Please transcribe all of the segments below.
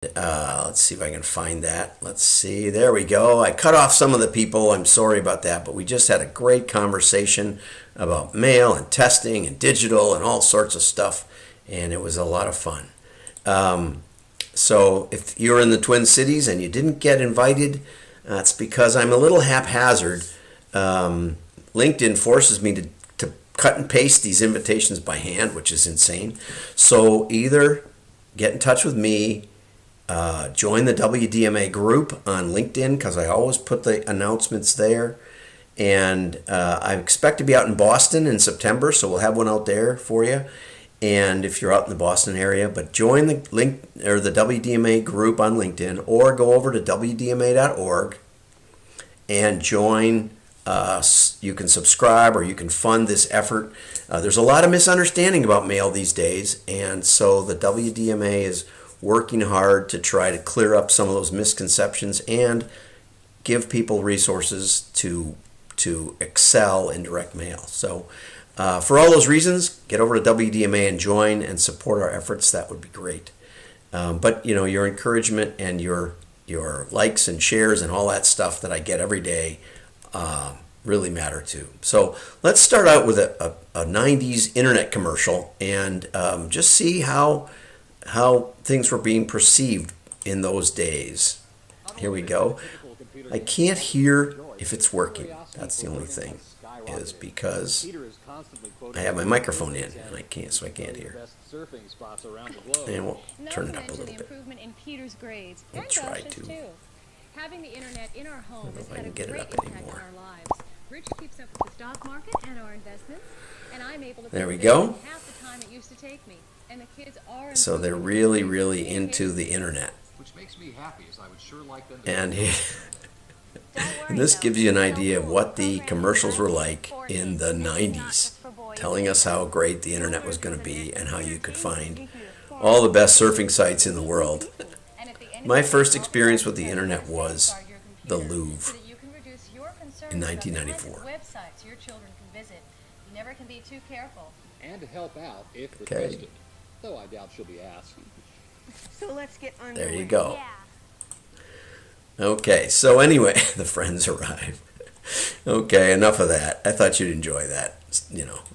Let's see if I can find that. Let's see. There we go. I cut off some of the people. I'm sorry about that, but we just had a great conversation about mail and testing and digital and all sorts of stuff, and it was a lot of fun. So if you're in the Twin Cities and you didn't get invited, it's because I'm a little haphazard. LinkedIn forces me to cut and paste these invitations by hand, which is insane. So either get in touch with me, join the WDMA group on LinkedIn because I always put the announcements there. And I expect to be out in Boston in September, so we'll have one out there for you. And if you're out in the Boston area, but join the link or the WDMA group on LinkedIn, or go over to WDMA.org and join. You can subscribe or you can fund this effort. There's a lot of misunderstanding about mail these days, and so the WDMA is working hard to try to clear up some of those misconceptions and give people resources to excel in direct mail. So for all those reasons, get over to WDMA and join and support our efforts. That would be great. But your encouragement and your likes and shares and all that stuff that I get every day really matter too. So let's start out with a 90s internet commercial and just see how things were being perceived in those days. Here we go. I can't hear if it's working. That's the only thing, is because I have my microphone in and I can't hear. And we'll turn it up a little bit. We'll try to. Having the internet in our home has had a get it great up impact anymore. on our lives. Rich keeps up with the stock market and our investments, and I'm able to There we put go. half the time it used to take me. And the kids are So they're really, really into the internet. Which makes me happy, as I would sure like them to. And this gives you an idea of what the commercials were like in the 90s, telling us how great the internet was going to be and how you could find all the best surfing sites in the world. My first experience with the internet was the Louvre in 1994. Websites your children can visit. You never can be too careful. And to help out if Okay. requested. Though I doubt she'll be asked. So let's get underway. There you go. Okay, so anyway, the friends arrive. Okay, enough of that. I thought you'd enjoy that.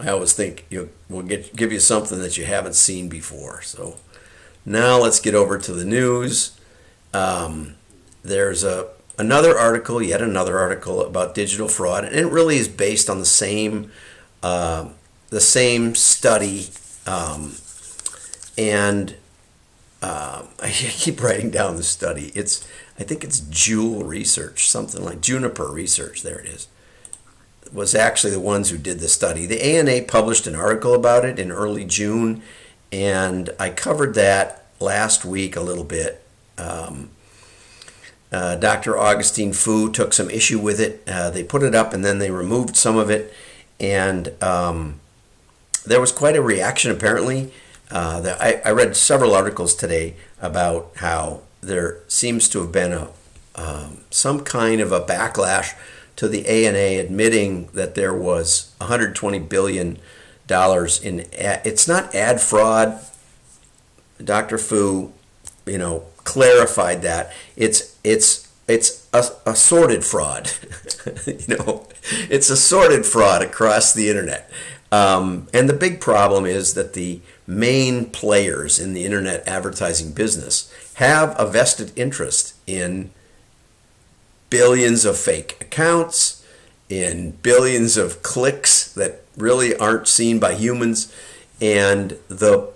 I always think we'll give you something that you haven't seen before. So now let's get over to the news. There's yet another article about digital fraud, and it really is based on the same study. I keep writing down the study. I think it's Jewel Research, something like Juniper Research. There it is. Was actually the ones who did the study. The ANA published an article about it in early June, and I covered that last week a little bit. Dr. Augustine Fu took some issue with it. They put it up and then they removed some of it, and there was quite a reaction apparently. I read several articles today about how there seems to have been some kind of a backlash to the ANA admitting that there was $120 billion in it's not ad fraud. Dr. Fu, clarified that it's assorted fraud. It's assorted fraud across the internet. And the big problem is that the main players in the internet advertising business have a vested interest in billions of fake accounts, in billions of clicks that really aren't seen by humans, and the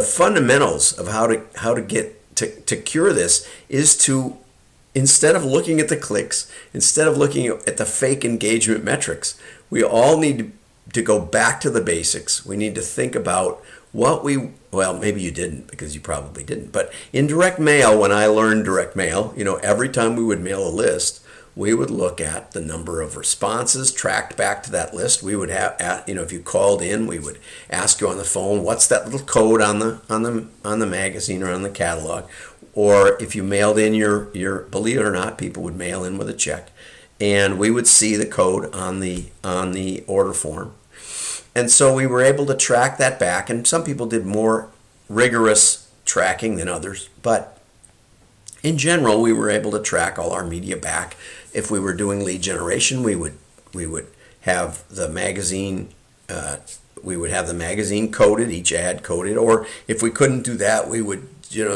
fundamentals of how to get to cure this is to, instead of looking at the clicks, instead of looking at the fake engagement metrics, we all need to go back to the basics. We need to think about maybe you didn't, because you probably didn't, but in direct mail, when I learned direct mail, every time we would mail a list, we would look at the number of responses tracked back to that list. We would have, if you called in, we would ask you on the phone, what's that little code on the magazine or on the catalog? Or if you mailed in your believe it or not, people would mail in with a check, and we would see the code on the order form. And so we were able to track that back, and some people did more rigorous tracking than others, but in general, we were able to track all our media back. If we were doing lead generation, we would have the magazine. We would have the magazine coded, each ad coded, or if we couldn't do that, we would,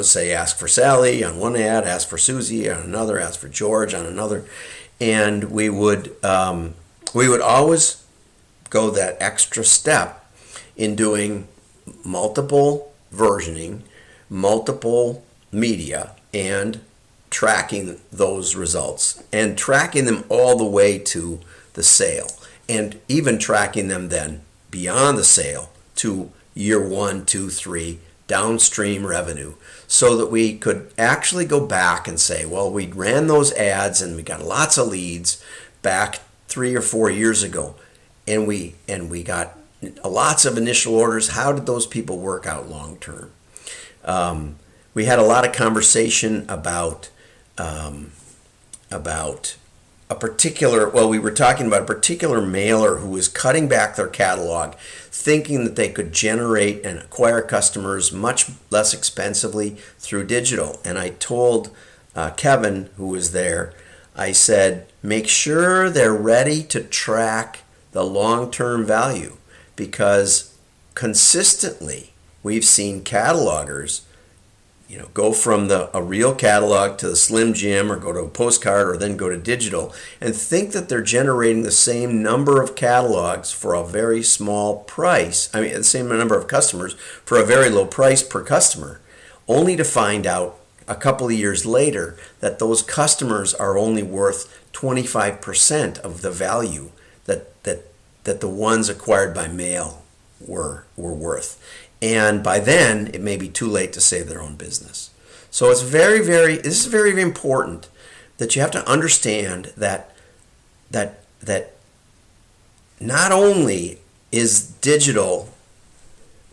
say ask for Sally on one ad, ask for Susie on another, ask for George on another, and we would always go that extra step in doing multiple versioning, multiple media, and tracking those results and tracking them all the way to the sale, and even tracking them then beyond the sale to year 1, 2, 3 downstream revenue, so that we could actually go back and say, well, we ran those ads and we got lots of leads back 3 or 4 years ago, and we got lots of initial orders. How did those people work out long term? We had a lot of conversation about a particular, we were talking about a particular mailer who was cutting back their catalog, thinking that they could generate and acquire customers much less expensively through digital. And I told Kevin, who was there, I said, make sure they're ready to track the long-term value, because consistently we've seen catalogers go from a real catalog to the Slim Jim, or go to a postcard, or then go to digital, and think that they're generating the same number of catalogs for a very small price. I mean, the same number of customers for a very low price per customer, only to find out a couple of years later that those customers are only worth 25% of the value that the ones acquired by mail were worth. And by then, it may be too late to save their own business. So it's this is very, very important that you have to understand that not only is digital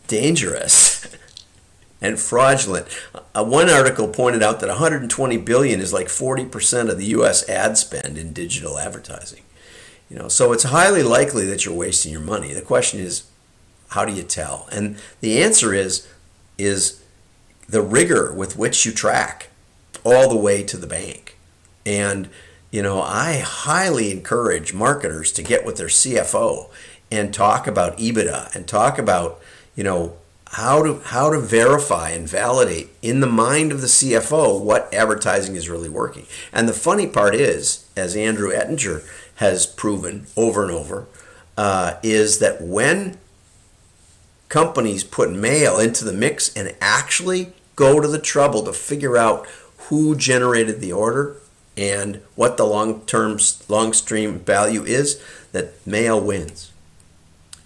dangerous and fraudulent. One article pointed out that 120 billion is like 40% of the U.S. ad spend in digital advertising. So it's highly likely that you're wasting your money. The question is, how do you tell? And the answer is the rigor with which you track all the way to the bank. And, I highly encourage marketers to get with their CFO and talk about EBITDA and talk about, how to verify and validate in the mind of the CFO what advertising is really working. And the funny part is, as Andrew Ettinger has proven over and over, is that when companies put mail into the mix and actually go to the trouble to figure out who generated the order and what the long stream value is, that mail wins.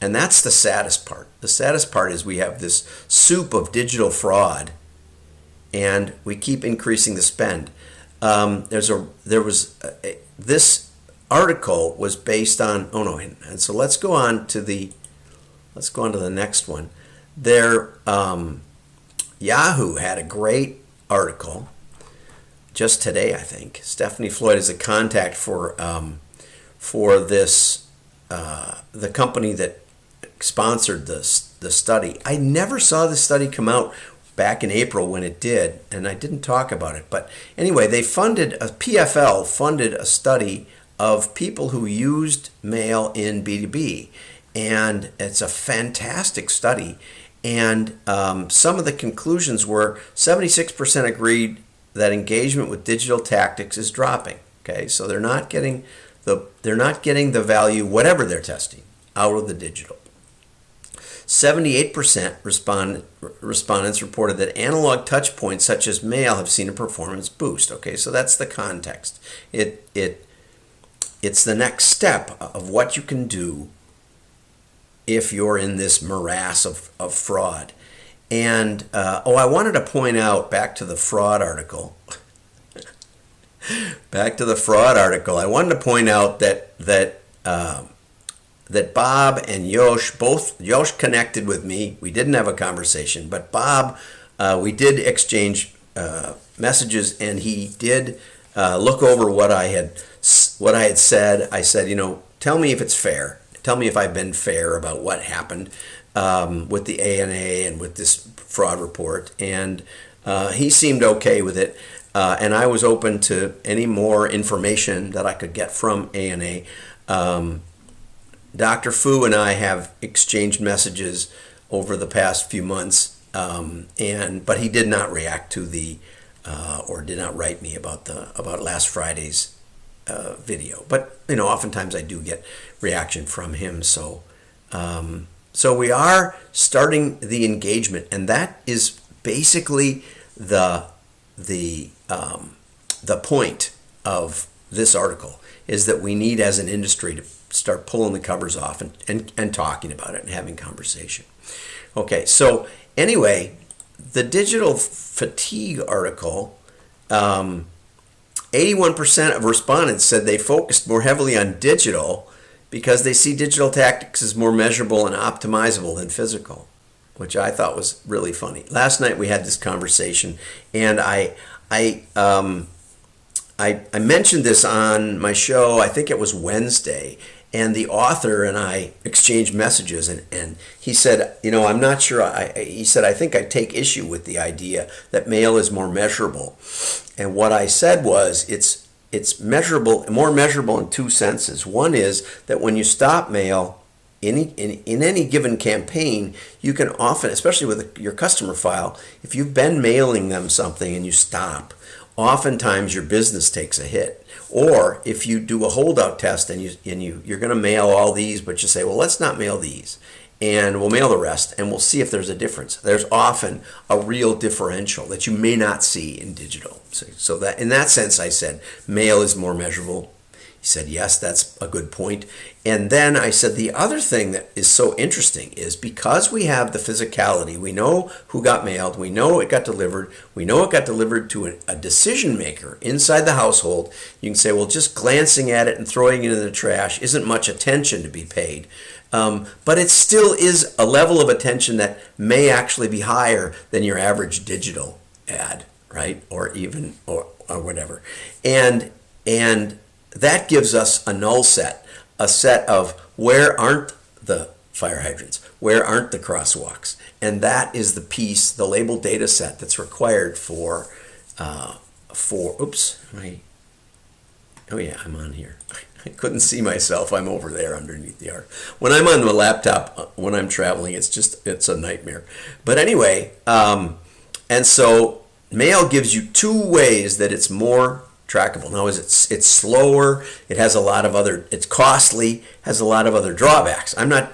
And that's the saddest part. The saddest part is we have this soup of digital fraud, and we keep increasing the spend. This article was based on, and so let's go on to the next one. Yahoo had a great article just today, I think. Stephanie Floyd is a contact for this the company that sponsored the study. I never saw the study come out back in April when it did, and I didn't talk about it. But anyway, PFL funded a study of people who used mail in B2B. And it's a fantastic study. And some of the conclusions were 76% agreed that engagement with digital tactics is dropping. Okay, so they're not getting the value, whatever they're testing, out of the digital. 78% respondents reported that analog touch points such as mail have seen a performance boost. Okay, so that's the context. It's the next step of what you can do if you're in this morass of fraud. And, I wanted to point out, back to the fraud article, I wanted to point out that Bob and Yosh connected with me. We didn't have a conversation, but Bob, we did exchange messages, and he did look over what I had said. I said, tell me if it's fair. Tell me if I've been fair about what happened with the ANA and with this fraud report. And He seemed okay with it, and I was open to any more information that I could get from ANA. Dr. Fu and I have exchanged messages over the past few months, but he did not react to or did not write me about last Friday's video. But oftentimes I do get reaction from him. So we are starting the engagement, and that is basically the point of this article, is that we need, as an industry, to start pulling the covers off and talking about it and having conversation. Okay, so anyway, the digital fatigue article, 81% of respondents said they focused more heavily on digital because they see digital tactics as more measurable and optimizable than physical, which I thought was really funny. Last night we had this conversation, and I mentioned this on my show. I think it was Wednesday, and the author and I exchanged messages, and he said, I'm not sure. He said, I think I take issue with the idea that mail is more measurable. And what I said was, it's measurable, more measurable in two senses. One is that when you stop mail in any given campaign, you can often, especially with your customer file, if you've been mailing them something and you stop, oftentimes your business takes a hit. Or if you do a holdout test and you're going to mail all these, but you say, well, let's not mail these, and we'll mail the rest, and we'll see if there's a difference. There's often a real differential that you may not see in digital. So that, in that sense, I said mail is more measurable. He said, yes, that's a good point. And then I said, the other thing that is so interesting is because we have the physicality, we know who got mailed, we know it got delivered, we know it got delivered to a decision maker inside the household. You can say, well, just glancing at it and throwing it in the trash isn't much attention to be paid. But it still is a level of attention that may actually be higher than your average digital ad, right? Or even, or whatever. And that gives us a null set, a set of where aren't the fire hydrants, where aren't the crosswalks. And that is the piece, the labeled data set that's required for oops, oh yeah, I'm on here. I couldn't see myself. I'm over there underneath the arc. When I'm on the laptop, when I'm traveling, it's a nightmare. But anyway, and so mail gives you two ways that it's more trackable. Now, it's slower, it has a lot of other, it's costly, has a lot of other drawbacks. I'm not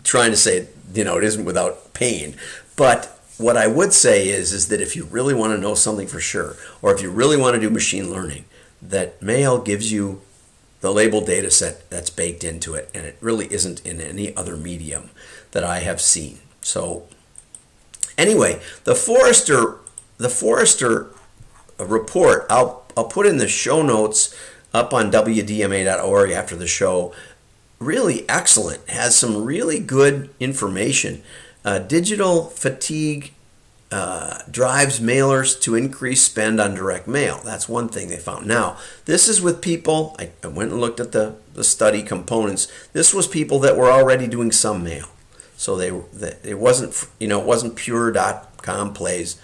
trying to say, it isn't without pain, but what I would say is that if you really want to know something for sure, or if you really want to do machine learning, that mail gives you the labeled data set that's baked into it, and it really isn't in any other medium that I have seen. So anyway, the Forrester report, I'll put in the show notes up on WDMA.org after the show. Really excellent. Has some really good information. Digital fatigue drives mailers to increase spend on direct mail. That's one thing they found. Now, this is with people, I went and looked at the study components. This was people that were already doing some mail. So it wasn't pure.com plays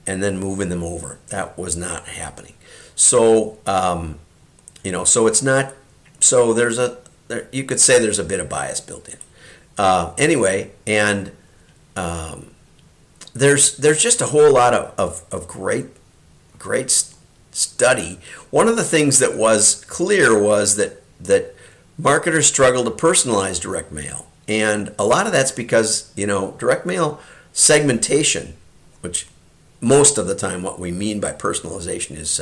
and then moving them over. That was not happening. So, so it's not, so you could say there's a bit of bias built in. Anyway, and there's just a whole lot of great study. One of the things that was clear was that marketers struggle to personalize direct mail. And a lot of that's because, direct mail segmentation, which most of the time what we mean by personalization is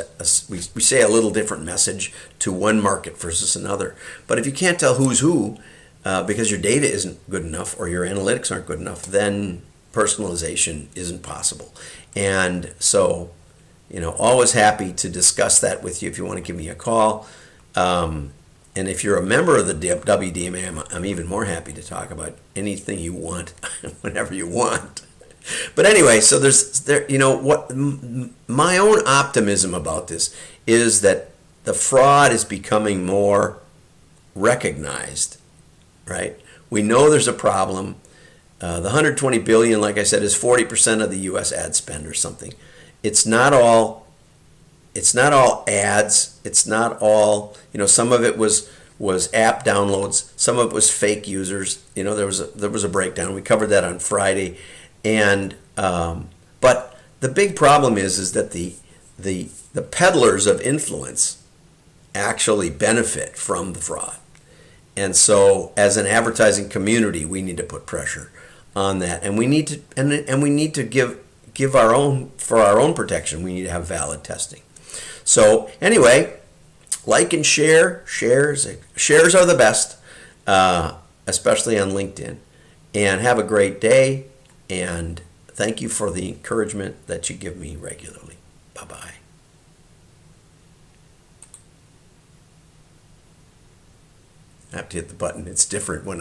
we say a little different message to one market versus another. But if you can't tell who's who because your data isn't good enough or your analytics aren't good enough, then personalization isn't possible. And so, always happy to discuss that with you if you want to give me a call. And if you're a member of the WDMA, I'm even more happy to talk about anything you want, whenever you want. But anyway, so my own optimism about this is that the fraud is becoming more recognized, right? We know there's a problem. The 120 billion, like I said, is 40% of the U.S. ad spend or something. It's not all. It's not all ads. It's not all. Some of it was app downloads. Some of it was fake users. There was a breakdown. We covered that on Friday, and but the big problem is that the peddlers of influence actually benefit from the fraud. And so, as an advertising community, we need to put pressure on that, and we need to and we need to give our own, for our own protection, we need to have valid testing. So anyway, like and share. Shares are the best, especially on LinkedIn. And have a great day. And thank you for the encouragement that you give me regularly. Bye-bye. I have to hit the button. It's different when